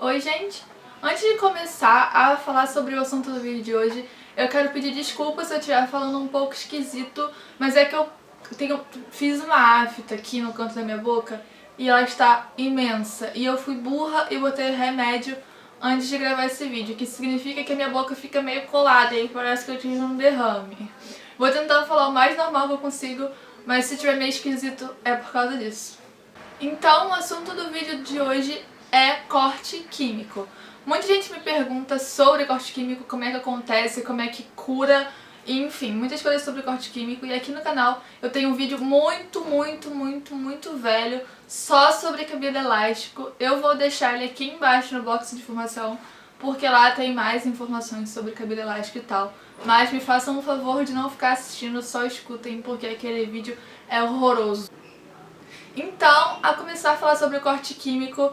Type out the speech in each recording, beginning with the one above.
Oi gente! Antes de começar a falar sobre o assunto do vídeo de hoje, eu quero pedir desculpas se eu estiver falando um pouco esquisito, mas é que eu fiz uma afta aqui no canto da minha boca e ela está imensa. E eu fui burra e botei remédio antes de gravar esse vídeo, que significa que a minha boca fica meio colada e aí parece que eu tive um derrame. Vou tentar falar o mais normal que eu consigo, mas se tiver meio esquisito é por causa disso. Então, o assunto do vídeo de hoje é corte químico. Muita gente me pergunta sobre corte químico, como é que acontece, como é que cura, enfim, muitas coisas sobre corte químico. E aqui no canal eu tenho um vídeo muito velho só sobre cabelo elástico. Eu vou deixar ele aqui embaixo no box de informação, porque lá tem mais informações sobre cabelo elástico e tal. Mas me façam um favor de não ficar assistindo, só escutem, porque aquele vídeo é horroroso. Então, a começar a falar sobre o corte químico,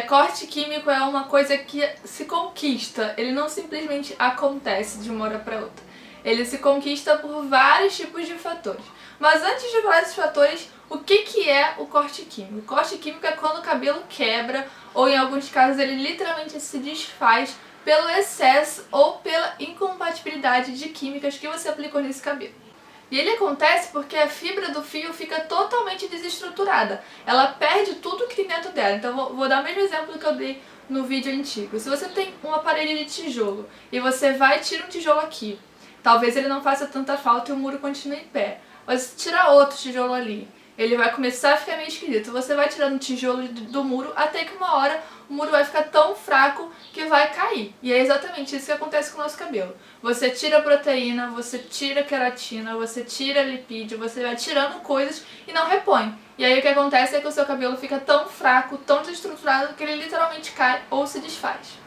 corte químico é uma coisa que se conquista, ele não simplesmente acontece de uma hora para outra. Ele se conquista por vários tipos de fatores. Mas antes de falar desses fatores, o que é o corte químico? O corte químico é quando o cabelo quebra, ou em alguns casos ele literalmente se desfaz pelo excesso ou pela incompatibilidade de químicas que você aplicou nesse cabelo. E ele acontece porque a fibra do fio fica totalmente desestruturada. Ela perde tudo que tem dentro dela. Então vou dar o mesmo exemplo que eu dei no vídeo antigo. Se você tem uma parede de tijolo e você vai e tira um tijolo aqui, talvez ele não faça tanta falta e o muro continue em pé. Mas se tirar outro tijolo ali, ele vai começar a ficar meio esquisito. Você vai tirando o tijolo do muro até que uma hora o muro vai ficar tão fraco que vai cair. E é exatamente isso que acontece com o nosso cabelo. Você tira proteína, você tira queratina, você tira lipídio, você vai tirando coisas e não repõe. E aí o que acontece é que o seu cabelo fica tão fraco, tão desestruturado, que ele literalmente cai ou se desfaz.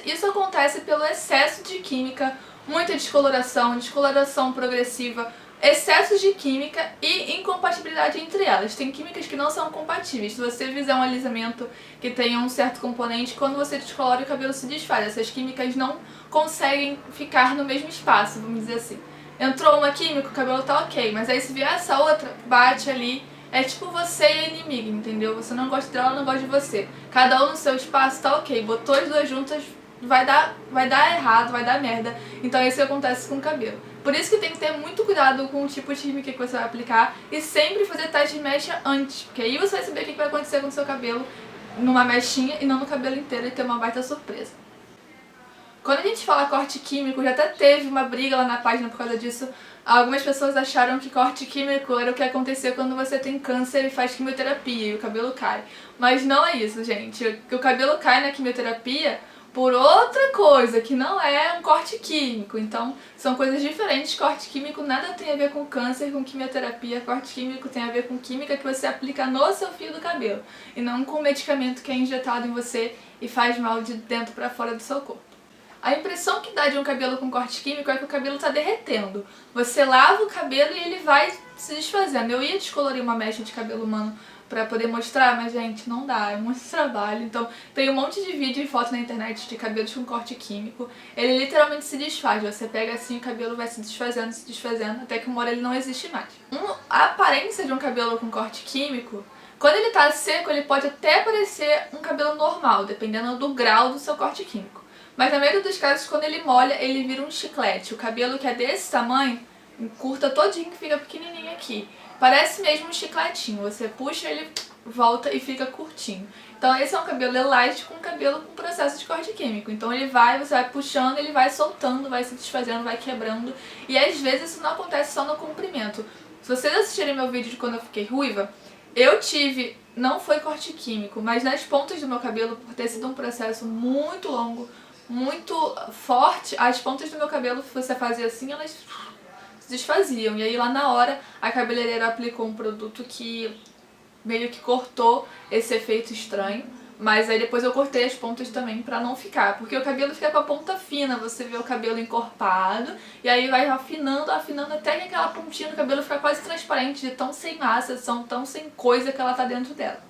Isso acontece pelo excesso de química, muita descoloração progressiva, excessos de química e incompatibilidade entre elas. Tem químicas que não são compatíveis. Se você fizer um alisamento que tenha um certo componente, quando você descolora o cabelo se desfaz. Essas químicas não conseguem ficar no mesmo espaço, vamos dizer assim. Entrou uma química, o cabelo tá ok, mas aí se vier essa outra, bate ali. É tipo você e a inimiga, entendeu? Você não gosta dela, ela não gosta de você. Cada um no seu espaço tá ok. Botou as duas juntas, vai dar errado, vai dar merda. Então é isso que acontece com o cabelo. Por isso que tem que ter muito cuidado com o tipo de química que você vai aplicar e sempre fazer teste de mecha antes, porque aí você vai saber o que vai acontecer com o seu cabelo numa mechinha e não no cabelo inteiro e ter uma baita surpresa. Quando a gente fala corte químico, já até teve uma briga lá na página por causa disso. Algumas pessoas acharam que corte químico era o que acontecia quando você tem câncer e faz quimioterapia e o cabelo cai. Mas não é isso, gente. O cabelo cai na quimioterapia por outra coisa, que não é um corte químico. Então, são coisas diferentes. Corte químico nada tem a ver com câncer, com quimioterapia. Corte químico tem a ver com química que você aplica no seu fio do cabelo, e não com medicamento que é injetado em você e faz mal de dentro para fora do seu corpo. A impressão que dá de um cabelo com corte químico é que o cabelo está derretendo. Você lava o cabelo e ele vai se desfazendo. Eu ia descolorir uma mecha de cabelo humano pra poder mostrar, mas gente, não dá, é muito trabalho. Então tem um monte de vídeo e foto na internet de cabelos com corte químico. Ele literalmente se desfaz, você pega assim, o cabelo vai se desfazendo, até que uma hora ele não existe mais. A aparência de um cabelo com corte químico, quando ele tá seco, ele pode até parecer um cabelo normal, dependendo do grau do seu corte químico. Mas na maioria dos casos, quando ele molha, ele vira um chiclete. O cabelo que é desse tamanho, encurta todinho, que fica pequenininho aqui. Parece mesmo um chicletinho. Você puxa, ele volta e fica curtinho. Então esse é um cabelo elástico, um cabelo com processo de corte químico. Então você vai puxando, ele vai soltando, vai se desfazendo, vai quebrando. E às vezes isso não acontece só no comprimento. Se vocês assistirem meu vídeo de quando eu fiquei ruiva, eu tive, não foi corte químico, mas nas pontas do meu cabelo, por ter sido um processo muito longo, muito forte, as pontas do meu cabelo, se você fazia assim, elas se desfaziam. E aí lá na hora a cabeleireira aplicou um produto que meio que cortou esse efeito estranho. Mas aí depois eu cortei as pontas também pra não ficar, porque o cabelo fica com a ponta fina, você vê o cabelo encorpado e aí vai afinando até que aquela pontinha do cabelo fica quase transparente, de tão sem massa, tão sem coisa que ela tá dentro dela.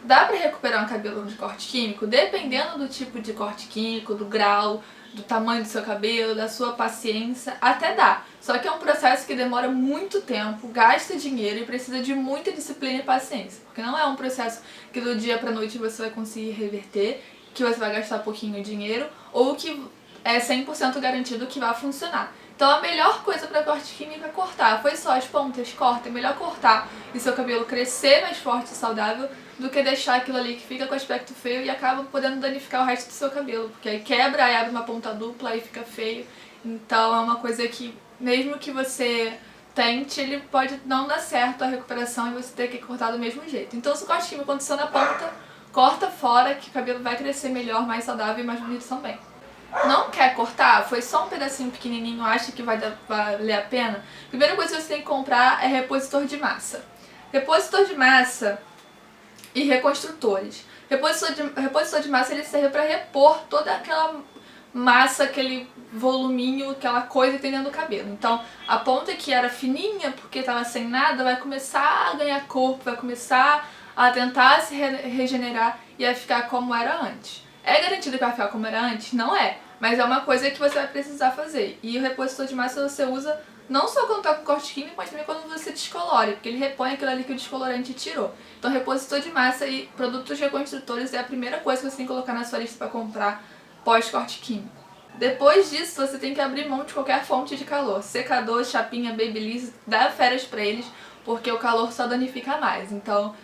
Dá pra recuperar um cabelo de corte químico? Dependendo do tipo de corte químico, do grau, do tamanho do seu cabelo, da sua paciência, até dá. Só que é um processo que demora muito tempo, gasta dinheiro e precisa de muita disciplina e paciência. Porque não é um processo que do dia pra noite você vai conseguir reverter que você vai gastar pouquinho dinheiro ou que é 100% garantido que vai funcionar. Então a melhor coisa para corte químico é cortar. Foi só as pontas, corta. É melhor cortar e seu cabelo crescer mais forte e saudável do que deixar aquilo ali que fica com aspecto feio e acaba podendo danificar o resto do seu cabelo. Porque aí quebra, aí abre uma ponta dupla, aí fica feio. Então é uma coisa que, mesmo que você tente, ele pode não dar certo a recuperação e você ter que cortar do mesmo jeito. Então se o corte químico aconteceu na ponta, corta fora que o cabelo vai crescer melhor, mais saudável e mais bonito também. Não quer cortar? Foi só um pedacinho pequenininho, acha que vai valer a pena? Primeira coisa que você tem que comprar é repositor de massa. Repositor de massa e reconstrutores. Repositor de massa ele serve para repor toda aquela massa, aquele voluminho, aquela coisa que tem dentro do cabelo. Então, a ponta que era fininha porque estava sem nada vai começar a ganhar corpo, vai começar a tentar se regenerar e a ficar como era antes. É garantido que vai ficar como era antes? Não é. Mas é uma coisa que você vai precisar fazer. E o repositor de massa você usa não só quando tá com corte químico, mas também quando você descolore, porque ele repõe aquilo ali que o descolorante tirou. Então repositor de massa e produtos reconstrutores é a primeira coisa que você tem que colocar na sua lista para comprar pós-corte químico. Depois disso, você tem que abrir mão de qualquer fonte de calor. Secador, chapinha, babyliss, dá férias pra eles, porque o calor só danifica mais. Então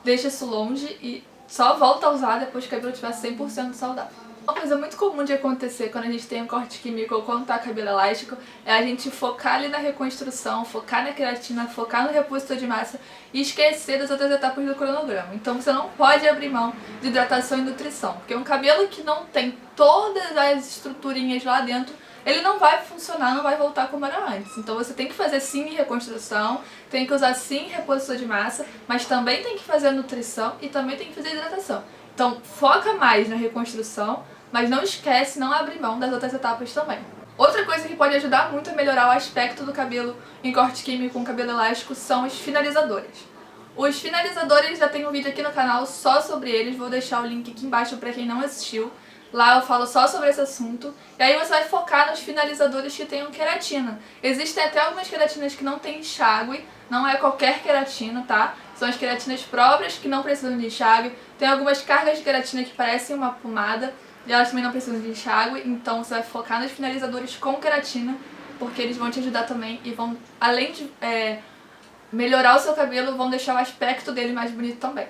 deixa isso longe e só volta a usar depois que o cabelo estiver 100% saudável. Uma coisa muito comum de acontecer quando a gente tem um corte químico ou quando tá cabelo elástico é a gente focar ali na reconstrução, focar na queratina, focar no repositor de massa e esquecer das outras etapas do cronograma. Então você não pode abrir mão de hidratação e nutrição, porque um cabelo que não tem todas as estruturinhas lá dentro, ele não vai funcionar, não vai voltar como era antes. Então você tem que fazer sim reconstrução, tem que usar sim repositor de massa, mas também tem que fazer nutrição e também tem que fazer hidratação. Então foca mais na reconstrução, mas não esquece, não abre mão das outras etapas também. Outra coisa que pode ajudar muito a melhorar o aspecto do cabelo em corte químico com cabelo elástico são os finalizadores. Os finalizadores, já tem um vídeo aqui no canal só sobre eles, vou deixar o link aqui embaixo para quem não assistiu. Lá eu falo só sobre esse assunto. E aí você vai focar nos finalizadores que tenham queratina. Existem até algumas queratinas que não tem enxágue, não é qualquer queratina, tá? São as queratinas próprias que não precisam de enxágue. Tem algumas cargas de queratina que parecem uma pomada e elas também não precisam de enxágue. Então você vai focar nos finalizadores com queratina, porque eles vão te ajudar também e vão, além de melhorar o seu cabelo, vão deixar o aspecto dele mais bonito também.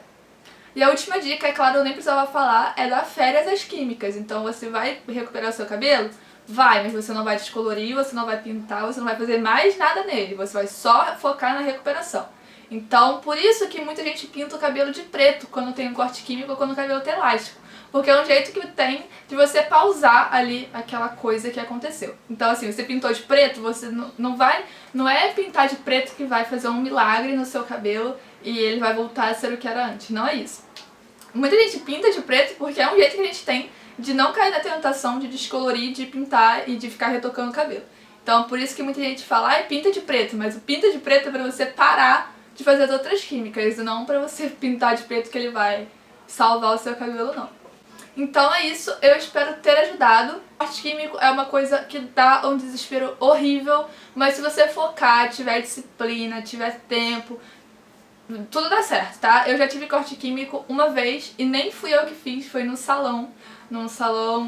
E a última dica, é claro, eu nem precisava falar, é dar férias às químicas. Então você vai recuperar o seu cabelo? Vai, mas você não vai descolorir, você não vai pintar, você não vai fazer mais nada nele. Você vai só focar na recuperação. Então, por isso que muita gente pinta o cabelo de preto quando tem um corte químico ou quando o cabelo tá elástico. Porque é um jeito que tem de você pausar ali aquela coisa que aconteceu. Então assim, você pintou de preto, você não é pintar de preto que vai fazer um milagre no seu cabelo e ele vai voltar a ser o que era antes. Não é isso. Muita gente pinta de preto porque é um jeito que a gente tem de não cair na tentação de descolorir, de pintar e de ficar retocando o cabelo. Então por isso que muita gente fala, ai, pinta de preto, mas o pinta de preto é pra você parar de fazer as outras químicas e não pra você pintar de preto que ele vai salvar o seu cabelo, não. Então é isso, eu espero ter ajudado. O corte químico é uma coisa que dá um desespero horrível, mas se você focar, tiver disciplina, tiver tempo, tudo dá certo, tá? Eu já tive corte químico uma vez e nem fui eu que fiz, foi num salão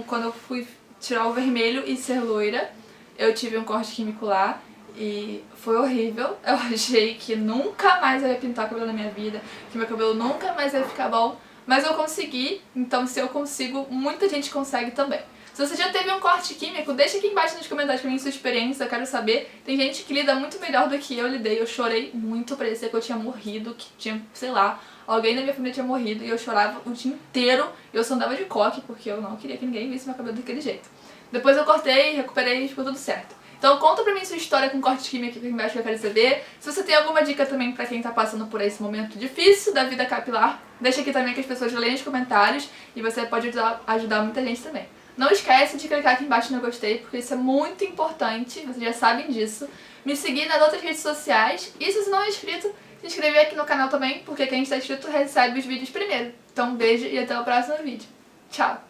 quando eu fui tirar o vermelho e ser loira, eu tive um corte químico lá e foi horrível. Eu achei que nunca mais eu ia pintar o cabelo na minha vida, que meu cabelo nunca mais ia ficar bom. Mas eu consegui, então se eu consigo, muita gente consegue também. Se você já teve um corte químico, deixa aqui embaixo nos comentários pra mim sua experiência, eu quero saber. Tem gente que lida muito melhor do que eu lidei, eu chorei muito, parecia que eu tinha morrido, que tinha, sei lá, alguém da minha família tinha morrido e eu chorava o dia inteiro. Eu só andava de coque porque eu não queria que ninguém visse meu cabelo daquele jeito. Depois eu cortei, recuperei e ficou tudo certo. Então conta pra mim sua história com corte químico aqui embaixo que eu quero saber. Se você tem alguma dica também pra quem tá passando por esse momento difícil da vida capilar, deixa aqui também que as pessoas leem os comentários e você pode ajudar muita gente também. Não esquece de clicar aqui embaixo no gostei, porque isso é muito importante, vocês já sabem disso. Me seguir nas outras redes sociais e se você não é inscrito, se inscrever aqui no canal também, porque quem está inscrito recebe os vídeos primeiro. Então um beijo e até o próximo vídeo. Tchau!